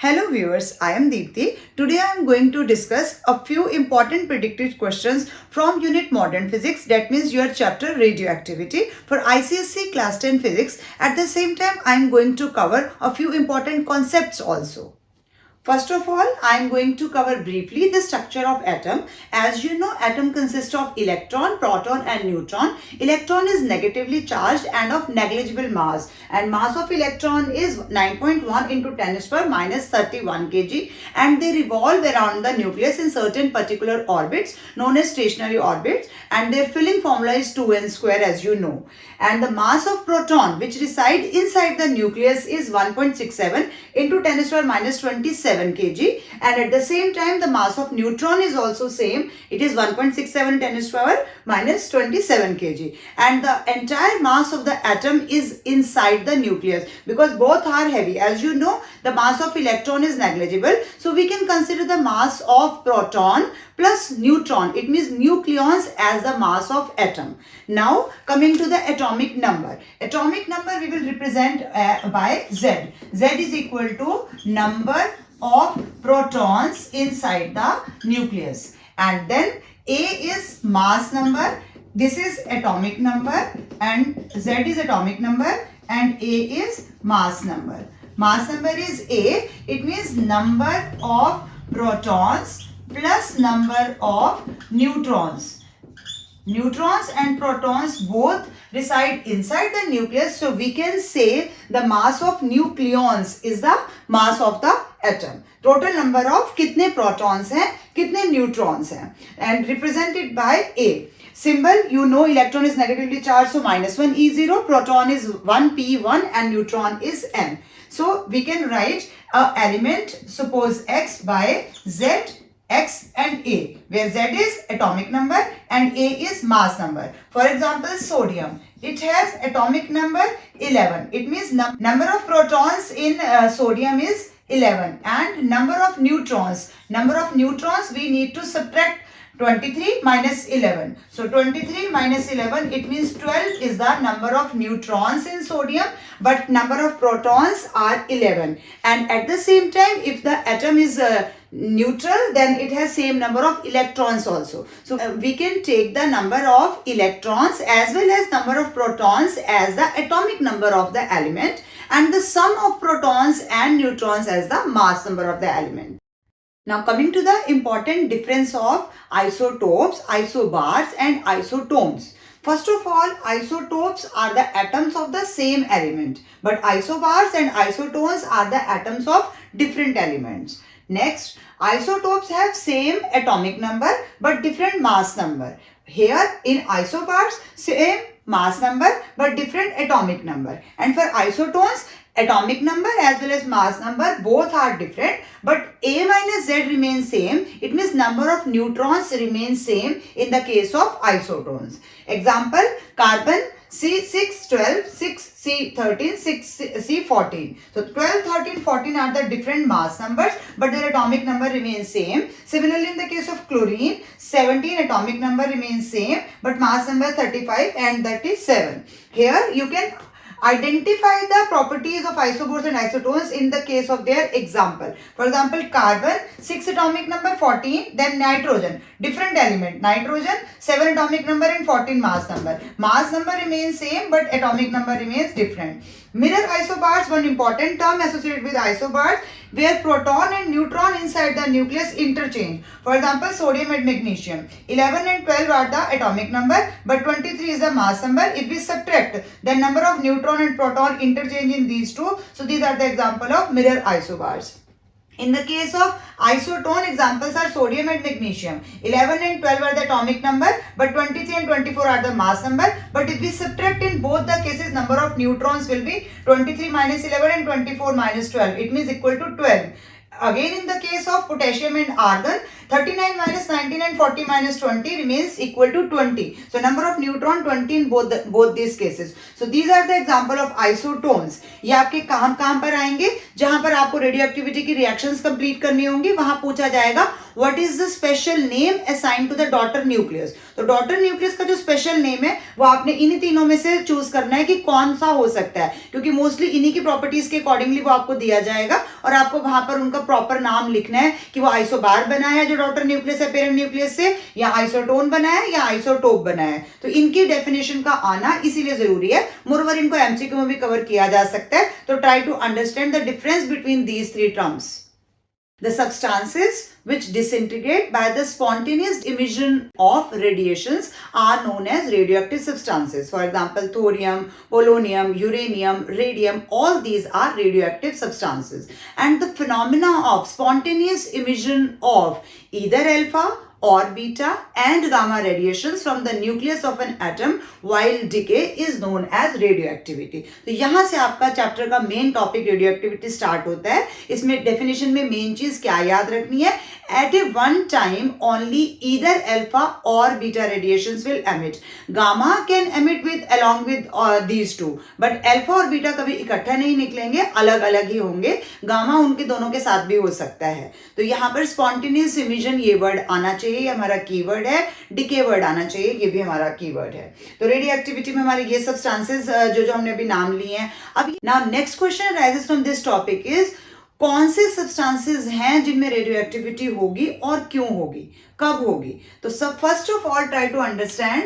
Hello viewers, I am Deepthi. Today I am going to discuss a few important predictive questions from Unit Modern Physics, that means your chapter Radioactivity for ICSE Class 10 Physics. At the same time, I am going to cover a few important concepts also. First of all, I am going to cover briefly the structure of atom. As you know, atom consists of electron, proton and neutron. Electron is negatively charged and of negligible mass. And mass of electron is 9.1 into 10 raised to power minus 31 kg. And they revolve around the nucleus in certain particular orbits known as stationary orbits. And their filling formula is 2n square, as you know. And the mass of proton which reside inside the nucleus is 1.67 into 10 raised to power minus 27 kg, and at the same time the mass of neutron is also same. It is 1.67 10 raised to power minus 27 kg, and the entire mass of the atom is inside the nucleus because both are heavy. As you know, the mass of electron is negligible, so we can consider the mass of proton plus neutron, it means nucleons, as the mass of atom. Now coming to the atomic number. Atomic number we will represent by Z. Z is equal to number of protons inside the nucleus, and then A is mass number. This is atomic number, and Z is atomic number, and A is mass number. Mass number is A. It means number of protons plus number of neutrons. Neutrons and protons both reside inside the nucleus, so we can say the mass of nucleons is the mass of the atom. Total number of कितने protons हैं, कितने neutrons हैं, and represented by A. Symbol, you know, electron is negatively charged, so -1 E0, proton is 1 P1 and neutron is N. So we can write a element, suppose X, by Z, X and A, where Z is atomic number and A is mass number. For example, sodium, it has atomic number 11. It means number of protons in sodium is 11, and number of neutrons we need to subtract 23 minus 11. So 23 minus 11, it means 12 is the number of neutrons in sodium, but number of protons are 11. And at the same time, if the atom is neutral, then it has same number of electrons also. So we can take the number of electrons as well as number of protons as the atomic number of the element, and the sum of protons and neutrons as the mass number of the element. Now coming to the important difference of isotopes, isobars and isotones. First of all, isotopes are the atoms of the same element, but isobars and isotones are the atoms of different elements. Next, isotopes have same atomic number but different mass number. Here in isobars, same mass number but different atomic number. And for isotones, atomic number as well as mass number both are different, but A minus Z remains same. It means number of neutrons remains same in the case of isotones. Example, carbon C6, 12, 6, C13, 6, C14. So 12, 13, 14 are the different mass numbers, but their atomic number remains same. Similarly, in the case of chlorine, 17 atomic number remains same, but mass number 35 and 37. Here you can identify the properties of isobars and isotones in the case of their example. For example, carbon, 6 atomic number, 14, then nitrogen, different element, nitrogen, 7 atomic number and 14 mass number. Mass number remains same but atomic number remains different. Mirror isobars, one important term associated with isobars, where proton and neutron inside the nucleus interchange. For example, sodium and magnesium, 11 and 12 are the atomic number, but 23 is the mass number. If we subtract, the number of neutron and proton interchange in these two. So these are the example of mirror isobars. In the case of isotone, examples are sodium and magnesium. 11 and 12 are the atomic number, but 23 and 24 are the mass number. But if we subtract in both the cases, number of neutrons will be 23 minus 11 and 24 minus 12. It means equal to 12. Again, in the case of potassium and argon, 39 minus 19 and 40 minus 20 remains equal to 20. So number of neutron 20 in both these cases. So these are the example of isotones. ये आपके कहाँ पर आएंगे, जहां पर आपको radioactivity की reactions complete करनी होंगी, वहां पूछा जाएगा what is the special name assign to the daughter nucleus. तो डॉटर न्यूक्लियस का जो स्पेशल नेम है वो आपने इन्हीं तीनों में से चूज करना है कि कौन सा हो सकता है, क्योंकि मोस्टली इन्हीं की प्रॉपर्टीज के अकॉर्डिंगली वो आपको दिया जाएगा और आपको वहां पर उनका प्रॉपर नाम लिखना है कि वो आइसोबार बना है जो डॉटर न्यूक्लियस है पेरेंट न्यूक्लियस से, या आइसोटोन बना है या आइसोटोप बना है। तो इनकी डेफिनेशन का आना इसीलिए जरूरी है। मोरओवर इनको एमसीक्यू में भी कवर किया जा सकता है। तो try to understand the difference between these three terms. The substances which disintegrate by the spontaneous emission of radiations are known as radioactive substances. For example, thorium, polonium, uranium, radium, all these are radioactive substances. And the phenomena of spontaneous emission of either alpha or beta and gamma radiations from the nucleus of an atom while decay is known as radioactivity. तो यहाँ से आपका chapter का main topic radioactivity start होता है। इसमें definition में main चीज क्या याद रखनी है, at a one time only either alpha or beta radiations will emit. Gamma can emit along with these two, but alpha और beta कभी इकट्ठा नहीं निकलेंगे, अलग अलग ही होंगे। गामा उनके दोनों के साथ भी हो सकता है। तो यहाँ पर स्पॉन्टेनियस इमिशन ये वर्ड आना चाहिए, ये हमारा कीवर्ड है। डिके वर्ड आना चाहिए, ये भी हमारा कीवर्ड है। तो रेडियो एक्टिविटी में हमारे ये सब्सटेंसेस जो हमने अभी नाम लिए हैं। अब now next question rises from this topic is कौन से सब्सटेंसेस हैं जिनमें रेडियो एक्टिविटी होगी और क्यों होगी, कब होगी। तो सब first of all try to understand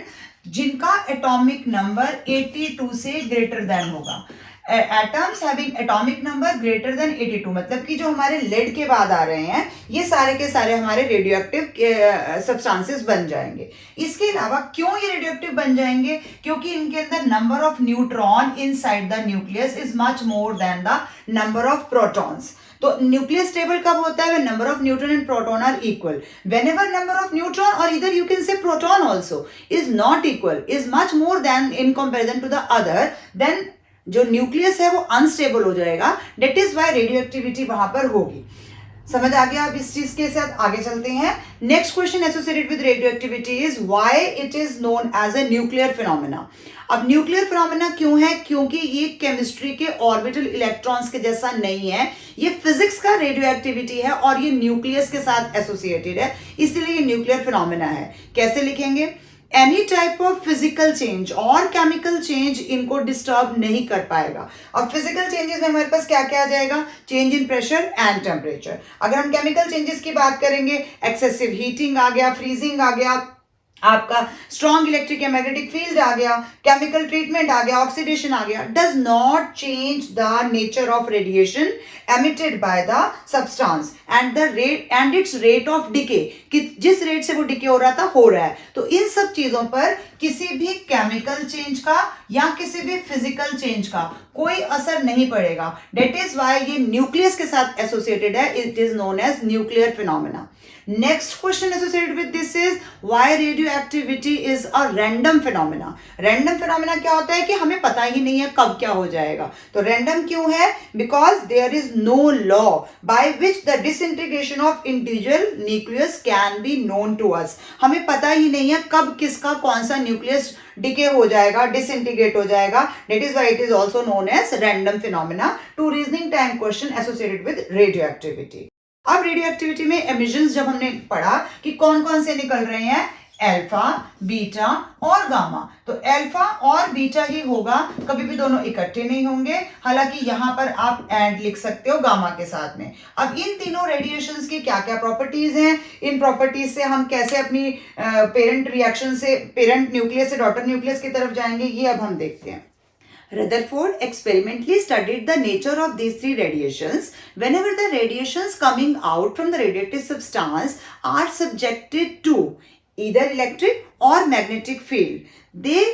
जिनका एटॉमिक नंबर 82 से ग्रेटर देन होगा। Atoms having atomic number greater than 82, मतलब कि जो हमारे लेड के बाद आ रहे हैं ये सारे के सारे हमारे रेडियो एक्टिव सब्सटेंसेस बन जाएंगे। इसके अलावा क्यों ये रेडियो एक्टिव बन जाएंगे, क्योंकि इनके अंदर number of neutron inside the nucleus is much more than the number of protons. तो न्यूक्लियस स्टेबल कब होता है, when number of neutron and proton are equal. Whenever number of neutron or either you can say proton also is not equal, is much more than in comparison to the other, then जो nucleus है वो unstable हो जाएगा। That is why radioactivity वहां पर होगी। समझ आ गया। अब इस चीज के साथ आगे चलते हैं। Next question associated with radioactivity is why it is known as a nuclear phenomena. अब न्यूक्लियर फिनोमेना क्यों है, क्योंकि ये केमिस्ट्री के ऑर्बिटल इलेक्ट्रॉन्स के जैसा नहीं है, ये फिजिक्स का रेडियो एक्टिविटी है और ये न्यूक्लियस के साथ एसोसिएटेड है, इसलिए ये न्यूक्लियर फिनोमेना है। कैसे लिखेंगे, any type of physical change और केमिकल चेंज इनको डिस्टर्ब नहीं कर पाएगा। और फिजिकल चेंजेस में हमारे पास क्या क्या आ जाएगा, change in pressure and temperature. अगर हम केमिकल चेंजेस की बात करेंगे, एक्सेसिव हीटिंग आ गया, फ्रीजिंग आ गया, आपका स्ट्रॉन्ग इलेक्ट्रिक या मैग्नेटिक फील्ड आ गया, केमिकल ट्रीटमेंट आ गया, ऑक्सीडेशन आ गया, does not change the nature of radiation emitted by the substance and the rate and it's rate of decay, कि जिस रेट से वो डिके हो रहा था हो रहा है। तो इन सब चीजों पर किसी भी केमिकल चेंज का या किसी भी फिजिकल चेंज का कोई असर नहीं पड़ेगा। डेट इज वाई ये न्यूक्लियस के साथ एसोसिएटेड है, it is known as nuclear phenomena. Next question associated with this is why radioactivity is a random phenomena. Random phenomena क्या होता है कि हमें पता ही नहीं है कब क्या हो जाएगा। तो रैंडम क्यों है, because there is no law by which the disintegration of individual nucleus can be known to us. हमें पता ही नहीं है कब किसका कौन सा न्यूक्लियस डिके हो जाएगा, डिसइंटीग्रेट हो जाएगा। That is why it is also known as random phenomena. Two reasoning time question associated with radioactivity. अब रेडियो एक्टिविटी में एमिशंस जब हमने पढ़ा कि कौन कौन से निकल रहे हैं, अल्फा, बीटा और गामा। तो अल्फा और बीटा ही होगा, कभी भी दोनों इकट्ठे नहीं होंगे। हालांकि यहां पर आप एंड लिख सकते हो गामा के साथ में। अब इन तीनों रेडिएशंस की क्या क्या प्रॉपर्टीज हैं, इन प्रॉपर्टीज से हम कैसे अपनी पेरेंट रिएक्शन से, पेरेंट न्यूक्लियस से डॉटर न्यूक्लियस की तरफ जाएंगे, ये अब हम देखते हैं। Rutherford experimentally studied the nature of these three radiations. Whenever the radiations coming out from the radioactive substance are subjected to either electric or magnetic field, they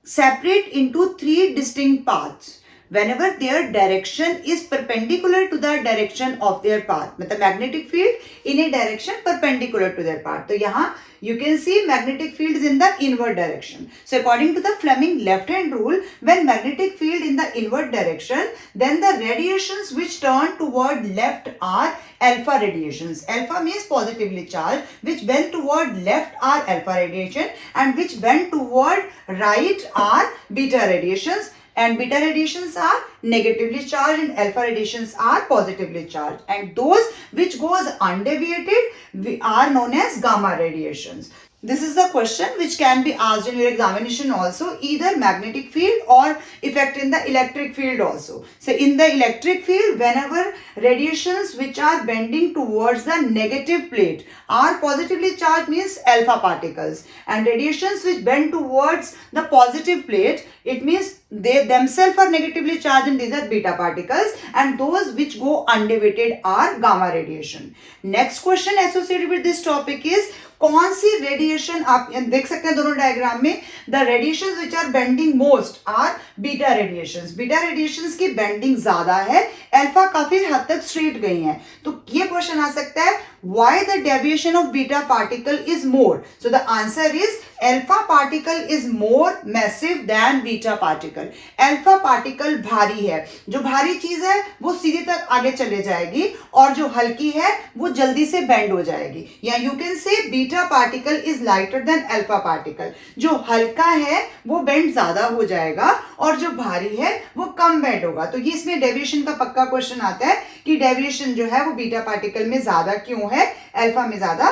separate into three distinct paths. Whenever their direction is perpendicular to the direction of their path, मतलब magnetic field in a direction perpendicular to their path. तो यहाँ you can see magnetic field is in the inward direction. So according to the Fleming left hand rule, when magnetic field in the inward direction, then the radiations which turn toward left are alpha radiations. Alpha means positively charged, which bend toward left are alpha radiation and which bend toward right are beta radiations. and beta radiations are negatively charged and alpha radiations are positively charged, and those which goes undeviated are known as gamma radiations. This is the question which can be asked in your examination also, either magnetic field or effect in the electric field also. So in the electric field, whenever radiations which are bending towards the negative plate are positively charged, means alpha particles, and radiations which bend towards the positive plate, it means they themselves are negatively charged and these are beta particles, and those which go undeviated are gamma radiation. Next question associated with this topic is कौन सी radiation, आप देख सकते हैं दोनों diagram में, the radiations which are bending most are beta radiations. Beta radiations की bending ज्यादा है, अल्फा काफी हद तक स्ट्रेट गई हैं. तो ये क्वेश्चन आ सकता है, why the deviation of beta particle is more. So the answer is alpha particle is more massive than beta particle. Alpha particle भारी है, जो भारी चीज है वो सीधे तक आगे चले जाएगी, और जो हल्की है वो जल्दी से बेंड हो जाएगी. या you can say beta particle is lighter than alpha particle. जो हल्का है वो बेंड ज्यादा हो जाएगा और जो भारी है वो कम बेंड होगा. तो ये इसमें डेविएशन का पक्का क्वेश्चन आता है कि डेविएशन जो है वो बीटा पार्टिकल में ज्यादा क्यों है, अल्फा में ज्यादा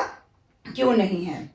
क्यों नहीं है.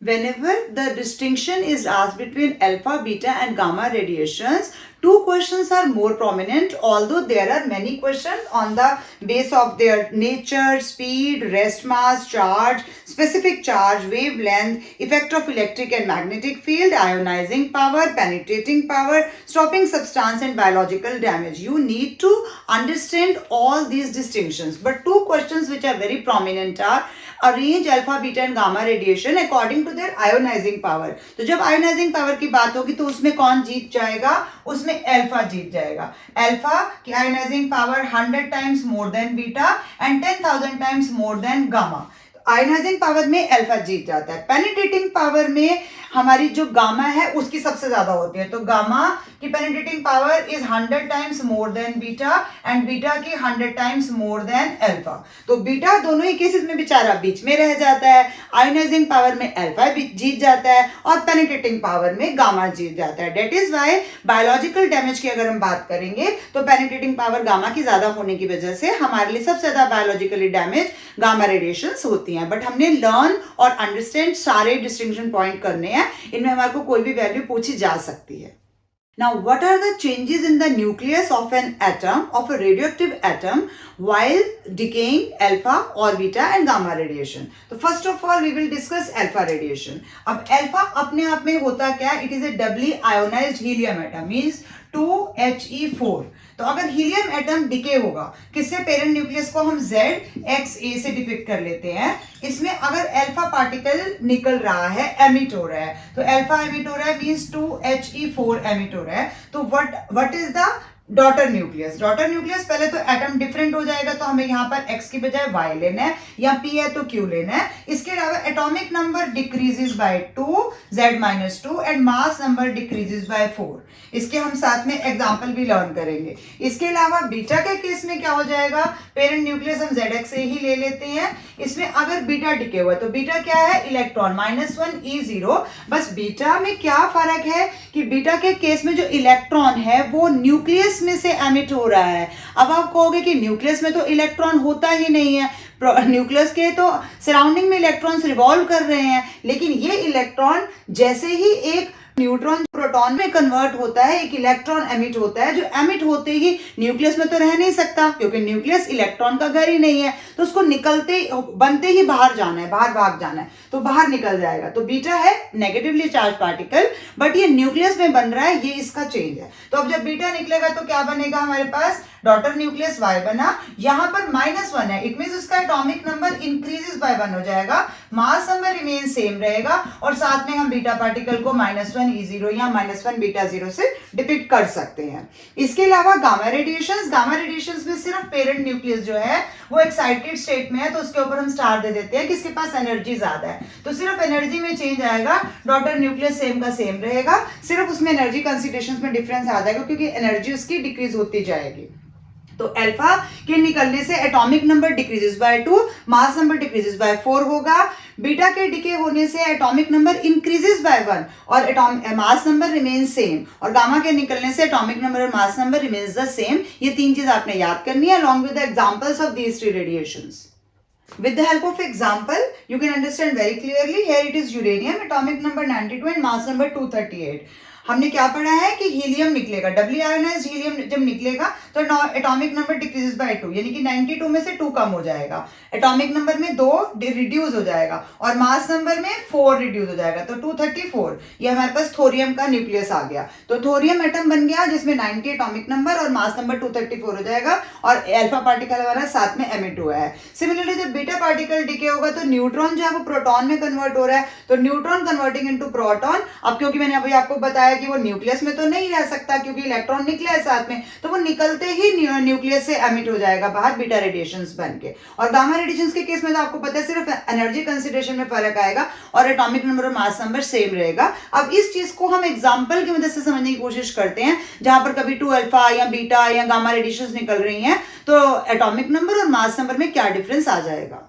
Whenever the distinction is asked between alpha, beta and gamma radiations, two questions are more prominent, although there are many questions on the base of their nature, speed, rest mass, charge, specific charge, wavelength, effect of electric and magnetic field, ionizing power, penetrating power, stopping substance and biological damage. You need to understand all these distinctions. But two questions which are very prominent are arrange alpha, beta and gamma radiation according to their ionizing power. तो जब ionizing power की बात होगी तो उसमें कौन जीत जाएगा, उसमें अल्फा जीत जाएगा. अल्फा की ionizing power 100 times more than beta and 10,000 times more than gamma. Ionising power में अल्फा जीत जाता है. पेनिट्रेटिंग पावर में हमारी जो गामा है उसकी सबसे ज्यादा होती है. तो गामा की penetrating power is 100 times more than beta and beta की 100 टाइम्स मोर देन अल्फा. तो बीटा दोनों ही केसेस में बेचारा बीच में रह जाता है. आयनाइजिंग पावर में अल्फा जीत जाता है और पेनिट्रेटिंग पावर में गामा जीत जाता है. That is why biological damage की अगर हम बात करेंगे तो पेनिट्रेटिंग पावर गामा की ज्यादा होने की वजह से हमारे लिए सबसे ज्यादा बायोलॉजिकली डैमेज गामा रेडिएशंस होती हैं. बट हमने लर्न और अंडरस्टैंड सारे डिस्टिंक्शन पॉइंट करने हैं, इनमें हमारे को कोई भी वैल्यू पूछी जा सकती है. Now, what are the changes in the nucleus of an atom, of a radioactive atom, while decaying alpha or beta and gamma radiation? So, first of all, we will discuss alpha radiation. अब alpha अपने आप में होता क्या है? It is a doubly ionized helium atom, means 2He4. तो अगर helium atom decay होगा, किससे, पेरेंट न्यूक्लियस को हम ZXA से डिपिक्ट कर लेते हैं. इसमें अगर अल्फा पार्टिकल निकल रहा है, एमिट हो रहा है, तो अल्फा एमिट हो रहा है मींस 2He4 एमिट हो रहा है. तो what is the daughter nucleus. Daughter nucleus पहले तो एटम डिफरेंट हो जाएगा, तो हमें यहाँ पर x की बजाय y लेना है, या p है तो q लेना है. इसके अलावा atomic number decreases by 2, Z-2 and mass number decreases by 4. इसके हम साथ में एग्जांपल भी लर्न करेंगे. इसके अलावा बीटा के केस में क्या हो जाएगा, पेरेंट न्यूक्लियस हम ZX से ही ले लेते हैं. इसमें अगर बीटा डिके हुआ तो बीटा क्या है, इलेक्ट्रॉन, -1E0. बस बीटा में क्या फर्क है कि बीटा के केस में जो इलेक्ट्रॉन है वो न्यूक्लियस में से एमिट हो रहा है. अब आप कहोगे कि न्यूक्लियस में तो इलेक्ट्रॉन होता ही नहीं है, न्यूक्लियस के तो सराउंडिंग में इलेक्ट्रॉन्स रिवॉल्व कर रहे हैं, लेकिन ये इलेक्ट्रॉन जैसे ही एक न्यूट्रॉन प्रोटॉन में कन्वर्ट होता है, एक इलेक्ट्रॉन एमिट होता है, जो एमिट होते ही न्यूक्लियस में तो रह नहीं सकता, क्योंकि न्यूक्लियस इलेक्ट्रॉन का घर ही नहीं है. तो उसको बनते ही बाहर जाना है, बाहर भाग जाना है, तो बाहर निकल जाएगा. तो बीटा है नेगेटिवली चार्ज पार्टिकल, बट ये न्यूक्लियस में बन रहा है, ये इसका चेंज है. तो अब जब बीटा निकलेगा तो क्या बनेगा, हमारे पास डॉटर न्यूक्लियस Y बना, यहाँ पर -1 है, इट मींस उसका एटॉमिक नंबर इंक्रीजेस बाय 1 हो जाएगा, मास नंबर रिमेन सेम रहेगा, और साथ में हम बीटा पार्टिकल को -1E0 या -1 बीटा 0 से डिपिक्ट कर सकते हैं. इसके अलावा गामा रेडिएशंस में सिर्फ पेरेंट न्यूक्लियस जो है वो एक्साइटेड स्टेट में है, तो उसके ऊपर हम स्टार दे देते हैं कि इसके पास एनर्जी ज्यादा है, तो सिर्फ एनर्जी में चेंज आएगा. डॉटर न्यूक्लियस सेम का सेम रहेगा, सिर्फ उसमें एनर्जी कंसिडरेशंस में डिफरेंस आ जाएगा, क्योंकि एनर्जी उसकी डिक्रीज होती जाएगी. तो अल्फा के निकलने से atomic number decreases by 2, mass number decreases by 4 होगा। बीटा के डिके होने से एटॉमिक नंबर इंक्रीजेस बाय 1 और मास नंबर रिमेन्स सेम, और गामा के निकलने से एटॉमिक नंबर और मास नंबर रिमेन्स द सेम। ये तीन चीज आपने याद करनी है along with the examples of these three radiations. With the help of example, you can understand very clearly. Here it is uranium, atomic number 92 and mass number 238. हमने क्या पढ़ा है कि हीलियम निकलेगा, डब्ल्यू आयोनाइज्ड हीलियम जब निकलेगा तो atomic number decreases by 2, यानी कि 92 में से 2 कम हो जाएगा, एटॉमिक नंबर में 2 रिड्यूस हो जाएगा और मास नंबर में 4 रिड्यूस हो जाएगा, तो 234। ये हमारे पास थोरियम का न्यूक्लियस आ गया, तो थोरियम एटम बन गया जिसमें 90 एटॉमिक नंबर और मास नंबर 234 हो जाएगा, और अल्फा पार्टिकल हमारा साथ में एमिट हुआ है। सिमिलरली जब बीटा पार्टिकल डिके होगा तो न्यूट्रॉन जो है वो प्रोटॉन में कन्वर्ट हो रहा है, तो न्यूट्रॉन कन्वर्टिंग इनटू प्रोटॉन। अब क्योंकि मैंने अभी आपको बताया कि वो न्यूक्लियस में तो नहीं रह सकता क्योंकि इलेक्ट्रॉन निकला है साथ में, तो वो निकलते ही न्यूक्लियस से एमिट हो जाएगा बाहर बीटा रेडिएशंस बन के। और गामा रेडिएशंस के केस में तो आपको पता है सिर्फ एनर्जी कंसिडरेशन में फर्क आएगा और एटॉमिक नंबर और मास नंबर सेम रहेगा। अब इस चीज को हम एग्जांपल की मदद से समझने की कोशिश करते हैं, जहां पर कभी 2 अल्फा या बीटा या गामा रेडिएशंस निकल रही हैं, तो एटॉमिक नंबर और मास नंबर में क्या डिफरेंस आ जाएगा।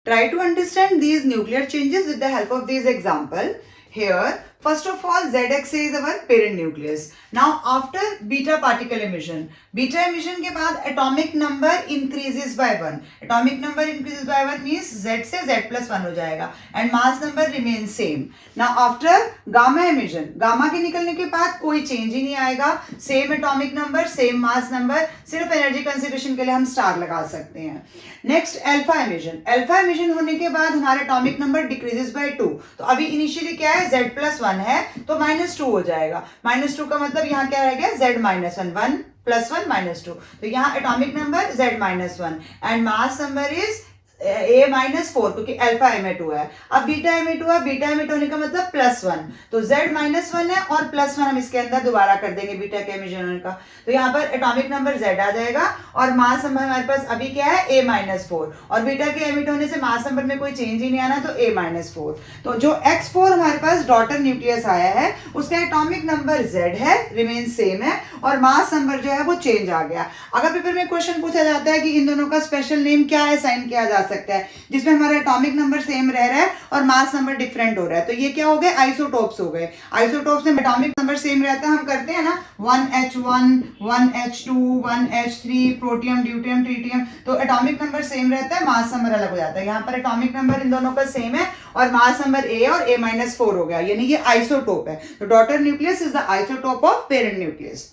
Try to understand these nuclear changes with the help of these example. Here, first of all, ZXA is our parent nucleus. Now, after beta particle emission के बाद atomic number increases by 1. Atomic number increases by 1 means Z से Z plus 1 हो जाएगा and mass number remains same. Now, after gamma emission, gamma के निकलने के बाद कोई change ही नहीं आएगा, same atomic number, same mass number, सिर्फ energy conservation के लिए हम स्टार लगा सकते हैं। नेक्स्ट अल्फा एमिशन होने के बाद हमारा एटॉमिक नंबर डिक्रीजेस बाय 2, तो अभी इनिशियली क्या है Z plus 1 है तो -2 हो जाएगा, -2 का मतलब यहाँ क्या रह गया Z minus 1, 1 plus 1 -2, तो यहाँ atomic number Z minus 1 and mass number is A -4 क्योंकि अल्फा एमिट हुआ है। अब बीटा एमिट हुआ, बीटा एमिट होने का मतलब +1, तो Z -1 है और +1 हम इसके अंदर दोबारा कर देंगे बीटा के एमिशन होने का, तो यहाँ पर एटॉमिक नंबर Z आ जाएगा और मास नंबर हमारे पास अभी क्या है A -4, और बीटा के एमिट होने से मास नंबर में कोई चेंज ही नहीं आना, तो A -4। तो जो X4 हमारे पास डॉटर न्यूक्लियस आया है उसका एटॉमिक नंबर Z है, रिमेन सेम है, और मास नंबर जो है वो चेंज आ गया। अगर पेपर में क्वेश्चन पूछा जाता है कि इन दोनों का स्पेशल नेम क्या है साइन किया जा सकता है, जिसमें हमारा एटॉमिक नंबर सेम रह रहा है और मास नंबर डिफरेंट हो रहा है, तो ये क्या हो गए, आइसोटोप्स हो गए। आइसोटोप्स में एटॉमिक नंबर सेम रहता है, हम करते हैं ना 1H1, 1H2, 1H3, protium, deuterium, tritium, तो एटॉमिक नंबर सेम रहता है, मास नंबर अलग हो जाता है। यहाँ पर एटॉमिक नंबर इन दोनों का सेम है और मास नंबर A और A -4 हो गया, यानी ये आइसोटोप है। तो daughter nucleus is the isotope of parent nucleus.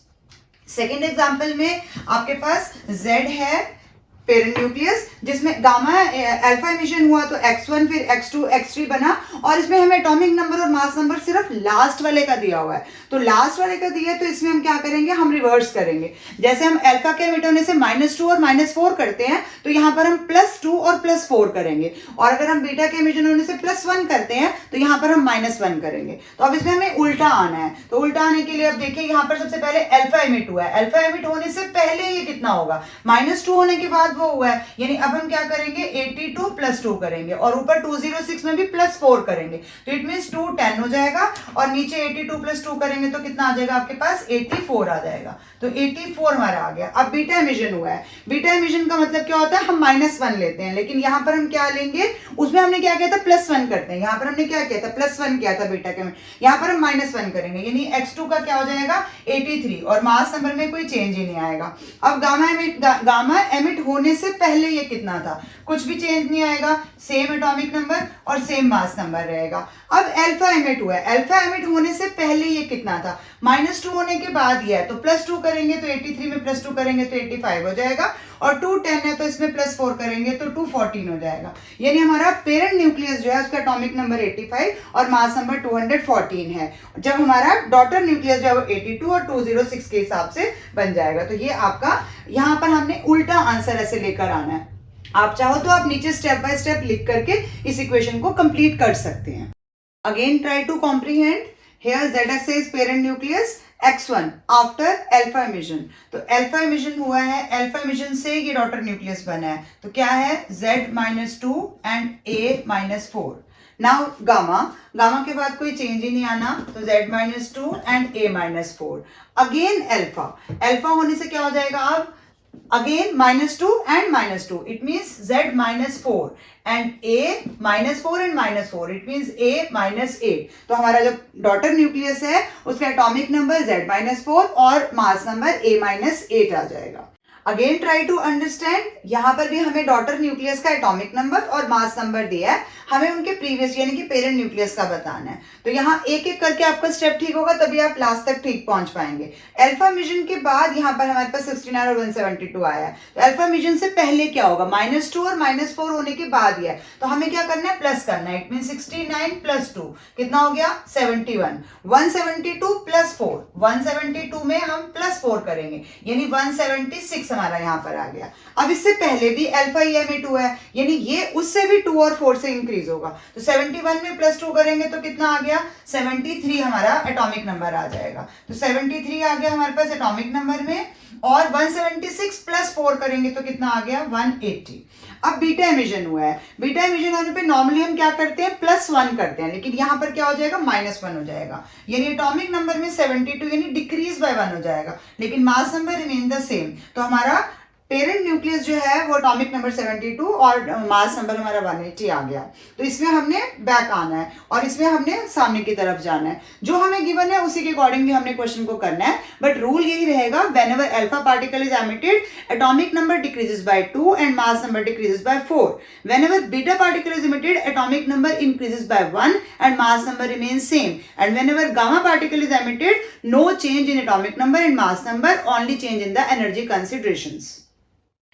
Second example में आपके पास Z है पेरेंट न्यूक्लियस, जिसमें गामा अल्फा एमिशन हुआ तो X1 फिर X2 X3 बना, और इसमें हमें एटॉमिक नंबर और मास नंबर सिर्फ लास्ट वाले का दिया हुआ है, तो लास्ट वाले का दिया है तो इसमें हम क्या करेंगे, हम रिवर्स करेंगे। जैसे हम अल्फा के एमिट होने से -2 और -4 करते हैं तो यहाँ पर हम +2 और +4 करेंगे, और अगर हम बीटा के एमिशन होने से +1 करते हैं तो यहाँ पर हम -1 करेंगे। तो अब इसमें हमें उल्टा आना है, तो उल्टा आने के लिए अब देखिए यहाँ पर सबसे पहले अल्फा एमिट हुआ है, अल्फा एमिट होने से पहले ये कितना होगा, -2 होने के बाद वो हुआ है, यानी अब हम क्या करेंगे 82 + 2 करेंगे और ऊपर 206 में भी +4 करेंगे, तो इट मींस 210 हो जाएगा, और नीचे 82 + 2 करेंगे तो कितना आ जाएगा आपके पास 84 आ जाएगा, तो 84 हमारा आ गया। अब बीटा एमिशन हुआ है, बीटा एमिशन का मतलब क्या होता है, हम -1 लेते हैं, लेकिन यहाँ पर हम क्या लेंगे, उसमें हमने क्या किया था +1 करते हैं, यहाँ पर हमने क्या किया था +1 किया था बीटा के, यहाँ पर हम -1 करेंगे, यानी X2 का क्या हो जाएगा 83, और मास नंबर में कोई चेंज ही नहीं आएगा। अब गामा एमिट होने से पहले ये कितना था, कुछ भी चेंज नहीं आएगा, सेम एटॉमिक नंबर और सेम मास नंबर रहेगा। अब अल्फा एमिट हुआ है, अल्फा एमिट होने से पहले ये कितना था, -2 होने के बाद ये है, तो +2 करेंगे तो 83 में +2 करेंगे तो 85 हो जाएगा, और 210 है तो इसमें +4 करेंगे तो 214 हो जाएगा, यानी हमारा पेरेंट न्यूक्लियस जो है उसका एटॉमिक नंबर 85 और मास नंबर 214 है, जब हमारा डॉटर न्यूक्लियस जो है वो 82 और 206 के हिसाब से बन जाएगा। तो ये आपका यहाँ पर हमने उल्टा आंसर ऐसे लेकर आना है, आप चाहो तो आप नीचे स्टेप बाय स्टेप लिख करके इस इक्वेशन को कंप्लीट कर सकते हैं। Again try to comprehend, here ZXA is parent nucleus, X1 after alpha emission, तो अल्फा एमिशन हुआ है, अल्फा एमिशन से ये डॉटर न्यूक्लियस बना है, तो क्या है Z -2 and A -4। Now gamma के बाद कोई चेंज ही नहीं आना, तो Z -2 and A -4। Again alpha होने से क्या हो जाएगा, अब again -2 and -2, it means Z -4 and A -4 and -4, it means A -8. तो हमारा जो डॉटर न्यूक्लियस है उसका एटॉमिक नंबर Z -4 और मास नंबर A -8 आ जाएगा. अगेन ट्राई टू अंडरस्टैंड, यहाँ पर भी हमें डॉटर न्यूक्लियस का एटॉमिक नंबर और मास नंबर दिया है, हमें उनके प्रीवियस यानी कि पेरेंट न्यूक्लियस का बताना है. तो यहाँ एक एक करके आपका स्टेप ठीक होगा तभी आप लास्ट तक ठीक पहुंच पाएंगे. अल्फा मिशन के बाद यहाँ पर हमारे पास 69 और 172 आया है. तो अल्फा मिशन से पहले क्या होगा, -2 और -4 होने के बाद ही है, तो हमें क्या करना है, प्लस करना है. इट मीन 69 + 2 कितना हो गया, 71. 172 + 4, 172 में हम +4 करेंगे यानी 176 हमारा यहाँ पर आ गया. अब इससे पहले भी अल्फा EMA2 है यानी ये उससे भी 2 और 4 से इंक्रीज होगा. तो 71 में +2 करेंगे तो कितना आ गया, 73 हमारा एटॉमिक नंबर आ जाएगा. तो 73 आ गया हमारे पास एटॉमिक नंबर में, और 176 + 4 करेंगे तो कितना आ गया, 180. अब बीटा एमिशन हुआ है. बीटा एमिशन होने पे नॉर्मली हम क्या करते हैं, +1 करते हैं, लेकिन यहाँ पर क्या हो जाएगा, -1 हो जाएगा. यानी एटॉमिक नंबर में 72 यानी डिक्रीज बाय 1 हो जाएगा, लेकिन mass number remain the same. तो हमारा पेरेंट न्यूक्लियस जो है वो एटॉमिक नंबर 72 और मास नंबर हमारा 180 आ गया. तो इसमें हमने बैक आना है और इसमें हमने सामने की तरफ जाना है. जो हमें गिवन है उसी के अकॉर्डिंगली हमने क्वेश्चन को करना है. बट रूल यही रहेगा, whenever alpha particle is emitted atomic number decreases by 2 and mass number decreases by 4. Whenever beta particle is emitted atomic number increases by 1 and mass number remains same. And whenever gamma particle is emitted no change in atomic number and mass number, only change in the energy considerations.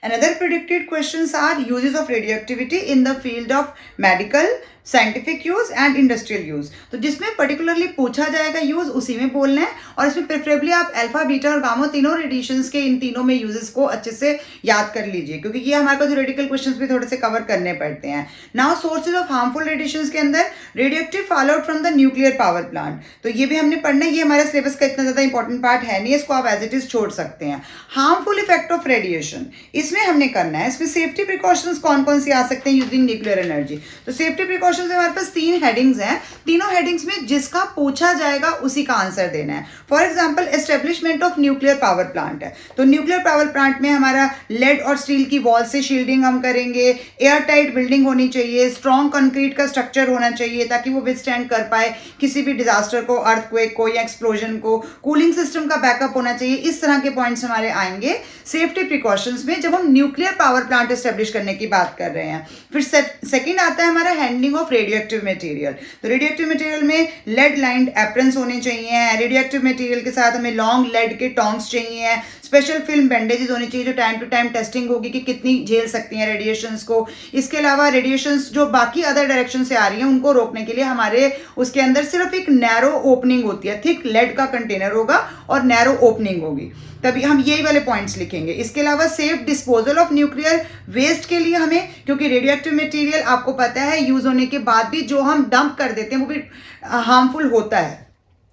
Another predicted questions are uses of radioactivity in the field of medical, scientific use and industrial use. तो जिसमें particularly पूछा जाएगा use उसी में बोलना है, और इसमें प्रेफरेबली आप अल्फा, बीटा और गामा तीनों रेडिएशंस के इन तीनों में यूजेस को अच्छे से याद कर लीजिए, क्योंकि ये हमारे पास रेडिकल क्वेश्चंस भी थोड़े से कवर करने पड़ते हैं. Now sources of harmful radiations के अंदर radioactive fall out from the nuclear power plant. तो ये भी हमने पढ़ना है, ये हमारे सिलेबस का इतना ज्यादा इंपॉर्टेंट पार्ट है नहीं, इसको आप एज इट इज छोड़ सकते हैं. हार्मफुल इफेक्ट ऑफ रेडिएशन, इसमें हमने करना है. इसमें सेफ्टी प्रिकॉशंस कौन कौन सी आ सकते हैं यूजिंग न्यूक्लियर एनर्जी. तो सेफ्टी प्रिकॉशंस हमारे पास 3 हेडिंग्स हैं. तीनों हेडिंग्स में जिसका पूछा जाएगा उसी का आंसर देना है. For example establishment of nuclear power plant है, तो न्यूक्लियर पावर प्लांट में हमारा लेड और स्टील की वॉल से शील्डिंग हम करेंगे. एयर टाइट बिल्डिंग होनी चाहिए, स्ट्रॉन्ग कंक्रीट का स्ट्रक्चर होना चाहिए ताकि वो विथस्टैंड कर पाए किसी भी डिजास्टर को, अर्थक्वेक को या एक्सप्लोजन को. कूलिंग सिस्टम का बैकअप होना चाहिए. इस तरह के पॉइंट्स हमारे आएंगे सेफ्टी प्रिकॉशंस में जब हम न्यूक्लियर पावर प्लांट एस्टेब्लिश करने की बात कर रहे हैं. फिर सेकंड आता है हमारा हैंडलिंग ऑफ रेडियोएक्टिव मटेरियल. तो रेडियोएक्टिव मटेरियल में लेड लाइंड एप्रन्स होने चाहिए. रेडियोएक्टिव मटेरियल के साथ हमें लॉन्ग लेड के टोंग्स चाहिए. स्पेशल फिल्म बैंडेजेस होनी चाहिए जो टाइम टू टाइम टेस्टिंग होगी कि कितनी झेल सकती हैं रेडिएशंस को. इसके अलावा रेडिएशंस जो बाकी अदर डायरेक्शन से आ रही हैं उनको रोकने के लिए हमारे उसके अंदर सिर्फ एक नैरो ओपनिंग होती है. थिक लेड का कंटेनर होगा और नैरो ओपनिंग होगी, तभी हम यही वाले पॉइंट्स लिखेंगे. इसके अलावा safe disposal of nuclear waste के लिए हमें, क्योंकि रेडियोएक्टिव मटेरियल आपको पता है यूज होने के बाद भी जो हम डंप कर देते हैं वो भी हार्मफुल होता है.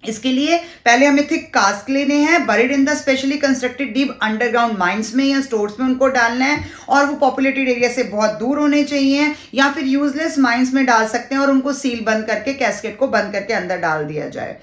इसके लिए पहले हमें थिक कास्ट लेने हैं, buried in the specially constructed deep underground mines में या स्टोर्स में उनको डालना है, और वो पॉपुलेटेड एरिया से बहुत दूर होने चाहिए, या फिर यूजलेस माइंस में डाल सकते हैं और उनको सील बंद करके कैस्केट को बंद करके अंदर डाल दिया जाए.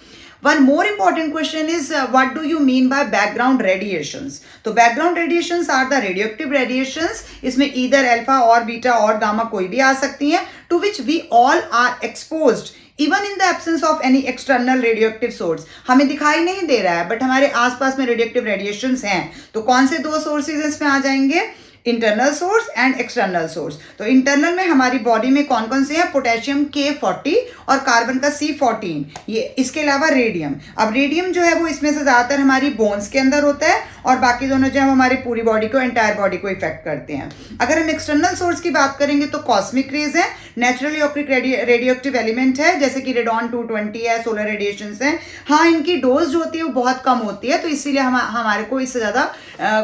One more important question is what do you mean by background radiations? तो background radiations are the radioactive radiations. इसमें either alpha और beta और gamma कोई भी आ सकती हैं, to which we all are exposed even in the absence of any external radioactive source. हमें दिखाई नहीं दे रहा है बट हमारे आसपास में radioactive radiations हैं. तो कौन से दो सोर्सेज इसमें आ जाएंगे, internal source and external source. तो इंटरनल में हमारी बॉडी में कौन कौन से हैं, पोटेशियम K40 और कार्बन का C14, ये. इसके अलावा रेडियम. अब रेडियम जो है वो इसमें से ज्यादातर हमारी बोन्स के अंदर होता है और बाकी दोनों जो है हमारी पूरी बॉडी को, एंटायर बॉडी को इफेक्ट करते हैं. अगर हम एक्सटर्नल सोर्स की बात करेंगे तो कॉस्मिक रेज है, नेचुरली ऑक्रिक रेडियोएक्टिव एलिमेंट है जैसे कि रेडॉन 220 है, सोलर रेडिएशन है. हाँ, इनकी डोज जो होती है वो बहुत कम होती है, तो इसीलिए हमारे को इससे ज्यादा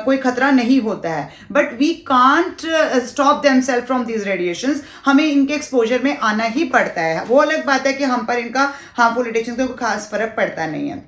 कोई खतरा नहीं होता है. But we can't stop themselves from these radiations. हमें इनके एक्सपोजर में आना ही पड़ता है. वो अलग बात है कि हम पर इनका हार्मफुल रेडिएशन का कोई खास फर्क पड़ता नहीं है.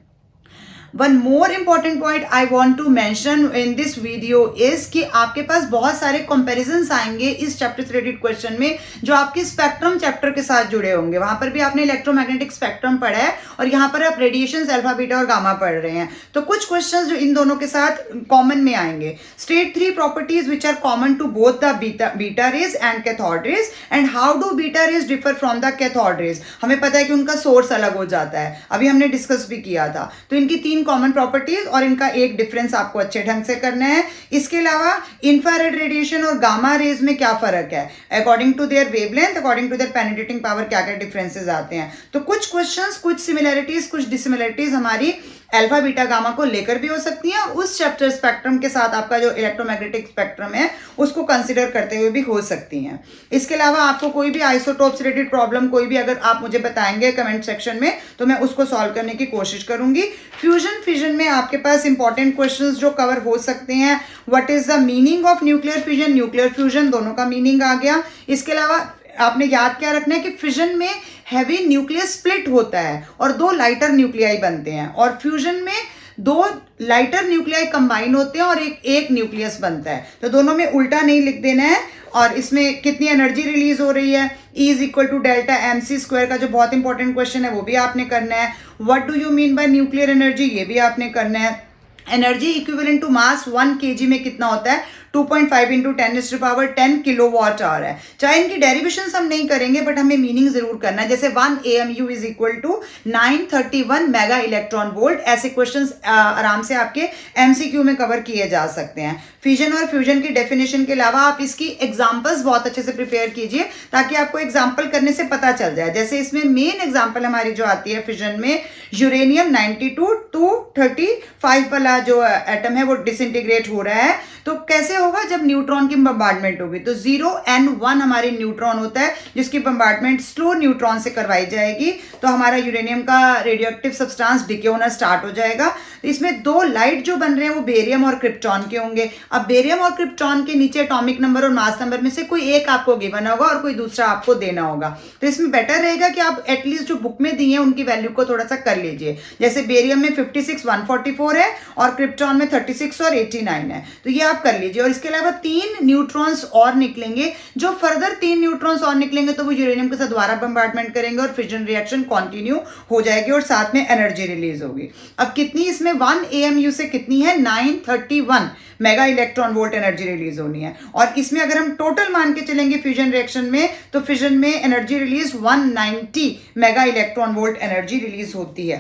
One more important point I want to mention in this video is कि आपके पास बहुत सारे कंपेरिजन आएंगे इस चैप्टर से रिलेटेड क्वेश्चन में जो आपके स्पेक्ट्रम चैप्टर के साथ जुड़े होंगे। वहां पर भी आपने इलेक्ट्रोमैग्नेटिक स्पेक्ट्रम पढ़ा है और यहाँ पर आप रेडिएशन अल्फा बीटा और गामा पढ़ रहे हैं। तो कुछ क्वेश्चन जो इन दोनों के साथ कॉमन में आएंगे, state 3 properties which are common to both the beta rays and cathode rays and how do beta rays differ from the cathode rays. हमें पता है कि उनका सोर्स अलग हो जाता है, अभी हमने डिस्कस भी किया था। तो इनकी 3 कॉमन प्रॉपर्टीज और इनका एक डिफरेंस आपको अच्छे ढंग से करना है। इसके अलावा इंफ्रारेड रेडिएशन और गामा रेज में क्या फर्क है, according to their wavelength, according to their penetrating power क्या क्या डिफरेंसेस आते हैं। तो कुछ क्वेश्चंस, कुछ सिमिलरिटीज, कुछ डिसिमिलरिटीज हमारी अल्फा बीटा गामा को लेकर भी हो सकती है, उस चैप्टर स्पेक्ट्रम के साथ आपका जो इलेक्ट्रोमैग्नेटिक स्पेक्ट्रम है उसको कंसीडर करते हुए भी हो सकती हैं। इसके अलावा आपको कोई भी आइसोटोप से रिलेटेड प्रॉब्लम कोई भी अगर आप मुझे बताएंगे कमेंट सेक्शन में तो मैं उसको सॉल्व करने की कोशिश करूंगी। फ्यूजन फिजन में आपके पास इंपॉर्टेंट क्वेश्चंस जो कवर हो सकते हैं, what is the meaning of nuclear fusion, nuclear fusion दोनों का मीनिंग आ गया। इसके अलावा आपने याद क्या रखना है कि फिजन में हैवी न्यूक्लियस स्प्लिट होता है और 2 लाइटर न्यूक्लियाई बनते हैं, और फ्यूजन में 2 लाइटर न्यूक्लियाई कंबाइन होते हैं और एक न्यूक्लियस बनता है। तो दोनों में उल्टा नहीं लिख देना है। और इसमें कितनी एनर्जी रिलीज हो रही है, E is equal to delta M C square का जो बहुत इंपॉर्टेंट क्वेश्चन है वो भी आपने करना है। What do you mean by nuclear energy, ये भी आपने करना है। Energy equivalent to mass 1 kg में कितना होता है, 2.5 इंटू 10⁻10 किलोवाट आवर है। चाहे इनकी डेरिवेशंस हम नहीं करेंगे बट हमें मीनिंग जरूर करना है। जैसे 1 AMU is equal to 931 mega electron volt, ऐसे क्वेश्चंस आराम से आपके MCQ में कवर किए जा सकते हैं। फिजन और फ्यूजन की डेफिनेशन के अलावा आप इसकी एग्जांपल्स बहुत अच्छे से प्रिपेयर कीजिए ताकि आपको एग्जांपल करने से पता चल जाए। जैसे इसमें मेन एग्जांपल हमारी जो आती है फिजन में, यूरेनियम 92 to 35 वाला जो एटम है वो डिसइंटीग्रेट हो रहा है। तो कैसे होगा, जब न्यूट्रॉन की बम्बार्डमेंट होगी। तो 0N1 हमारी न्यूट्रॉन होता है जिसकी बम्बार्डमेंट स्लो न्यूट्रॉन से करवाई जाएगी, तो हमारा यूरेनियम का रेडियो एक्टिव सब्सटेंस डिके होना स्टार्ट हो जाएगा। तो इसमें 2 लाइट जो बन रहे हैं वो बेरियम और क्रिप्टॉन के होंगे। अब बेरियम और क्रिप्टॉन के नीचे एटॉमिक नंबर और मास नंबर में से कोई एक आपको गिवन होगा और कोई दूसरा आपको देना होगा। तो इसमें बेटर रहेगा कि आप एटलीस्ट जो बुक में दी है उनकी वैल्यू को थोड़ा सा कर लीजिए। जैसे बेरियम में 56 144 है और क्रिप्टॉन में 36 और 89 है, तो ये आप कर लीजिए। और इसके अलावा 3 न्यूट्रॉन्स और निकलेंगे, जो फर्दर 3 न्यूट्रॉन्स और निकलेंगे तो वो यूरेनियम के साथ दोबारा बम्बार्डमेंट करेंगे और फिजन रिएक्शन कंटिन्यू हो जाएगी और साथ में एनर्जी रिलीज होगी। अब कितनी इसमें 1 AMU से कितनी है, 931 mega electron volt energy release होनी है। और इसमें अगर हम टोटल मान के चलेंगे फ्यूजन रिएक्शन में, तो फ्यूजन में energy release 190 mega electron volt energy release होती है।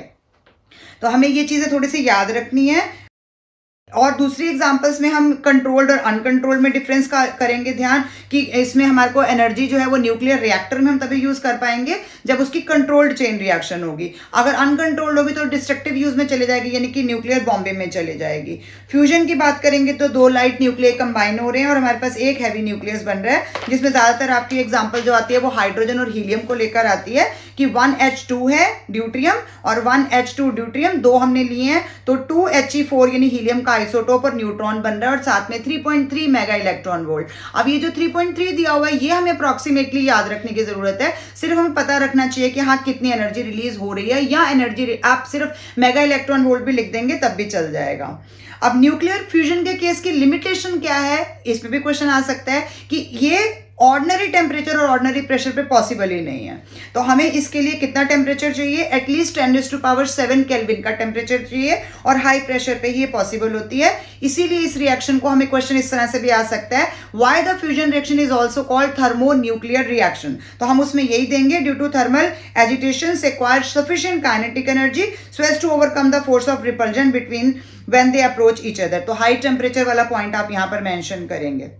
तो हमें ये चीजें थोड़ी सी याद रखनी है। और दूसरी एग्जांपल्स में हम कंट्रोल्ड और अनकंट्रोल्ड में डिफरेंस करेंगे ध्यान कि इसमें हमारे को एनर्जी जो है वो न्यूक्लियर रिएक्टर में हम तभी यूज कर पाएंगे जब उसकी कंट्रोल्ड चेन रिएक्शन होगी। अगर अनकंट्रोल्ड होगी तो डिस्ट्रक्टिव यूज में चले जाएगी, यानी कि न्यूक्लियर बॉम्बिंग में चले जाएगी। फ्यूजन की बात करेंगे तो 2 लाइट न्यूक्लियर कंबाइन हो रहे हैं और हमारे पास एक हैवी न्यूक्लियस बन रहा है, जिसमें ज्यादातर आपकी एग्जाम्पल जो आती है वो हाइड्रोजन और हीलियम को लेकर आती है कि 1H2 है ड्यूट्रियम और 1H2 ड्यूट्रियम 2 हमने लिए हैं, तो 2He4 यानी हीलियम का आइसोटोप और न्यूट्रॉन बन रहा है और साथ में 3.3 मेगा इलेक्ट्रॉन वोल्ट। अब ये जो 3.3 दिया हुआ है ये हमें अप्रॉक्सीमेटली याद रखने की जरूरत है। सिर्फ हमें पता रखना चाहिए कि हाँ कितनी एनर्जी रिलीज हो रही है, या एनर्जी आप सिर्फ मेगा इलेक्ट्रॉन वोल्ट भी लिख देंगे तब भी चल जाएगा। अब न्यूक्लियर फ्यूजन के केस की लिमिटेशन क्या है, इस पे भी क्वेश्चन आ सकता है कि ये ऑर्डिनरी टेम्परेचर और ऑर्डिनरी प्रेशर पे पॉसिबल ही नहीं है। तो हमें इसके लिए कितना टेम्परेचर चाहिए, एटलीस्ट 10⁻7 केल्विन का टेम्परेचर चाहिए और हाई प्रेशर पे ही ये पॉसिबल होती है। इसीलिए इस रिएक्शन को हमें क्वेश्चन इस तरह से भी आ सकता है, why the fusion reaction is also called thermonuclear reaction. तो हम उसमें यही देंगे, due to thermal agitation acquire sufficient kinetic energy so as to overcome the force of repulsion between when they approach each other. तो high temperature वाला point आप यहाँ पर मेंशन करेंगे।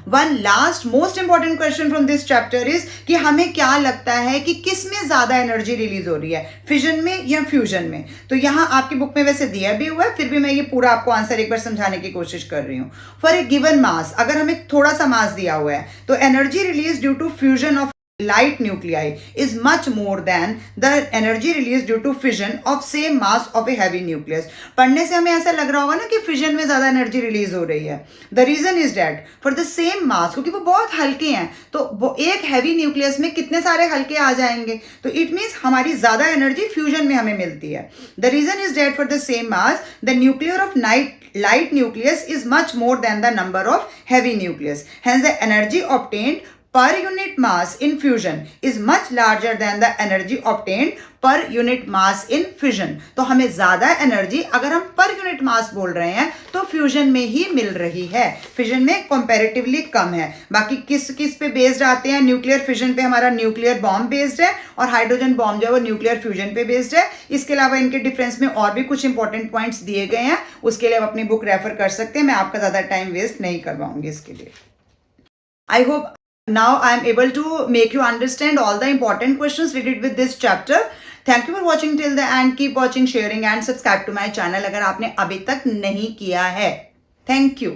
One last most important question from this chapter is कि हमें क्या लगता है कि किस में ज्यादा एनर्जी रिलीज हो रही है, फिजन में या फ्यूजन में। तो यहाँ आपकी बुक में वैसे दिया भी हुआ है, फिर भी मैं ये पूरा आपको आंसर एक बार समझाने की कोशिश कर रही हूँ। फॉर ए गिवन मास, अगर हमें थोड़ा सा मास दिया हुआ है तो energy release due to fusion of light nuclei is much more than the energy released due to fission of same mass of a heavy nucleus. पढ़ने से हमें ऐसा लग रहा होगा ना कि फिजन में ज्यादा एनर्जी रिलीज हो रही है. The reason is date for the same mass, क्योंकि वो बहुत हल्के हैं, तो वो एक हैवी न्यूक्लियस में कितने सारे हल्के आ जाएंगे, तो इट मीन्स हमारी ज्यादा एनर्जी फ्यूजन में हमें मिलती है. The reason is date for the same mass the nuclear of light nucleus is much more than the number of heavy nucleus. Hence the energy obtained per unit mass in fusion is much larger than the energy obtained per unit mass in fission. तो हमें ज्यादा energy, अगर हम per unit mass बोल रहे हैं, तो fusion में ही मिल रही है, फिजन में कंपैरेटिवली कम है. बाकी किस किस पे बेस्ड आते हैं, न्यूक्लियर फिजन पे हमारा न्यूक्लियर बॉम्ब बेस्ड है, और हाइड्रोजन बॉम्ब जो है वो न्यूक्लियर फ्यूजन पे बेस्ड है. इसके अलावा इनके डिफरेंस में और भी कुछ इंपॉर्टेंट पॉइंट्स दिए गए हैं, उसके लिए आप अपनी बुक रेफर कर सकते हैं. मैं आपका ज्यादा टाइम वेस्ट नहीं करवाऊंगी इसके लिए. I hope now I am able to make you understand all the important questions related with this chapter. Thank you for watching till the end. Keep watching, sharing and subscribe to my channel अगर आपने अभी तक नहीं किया है. Thank you.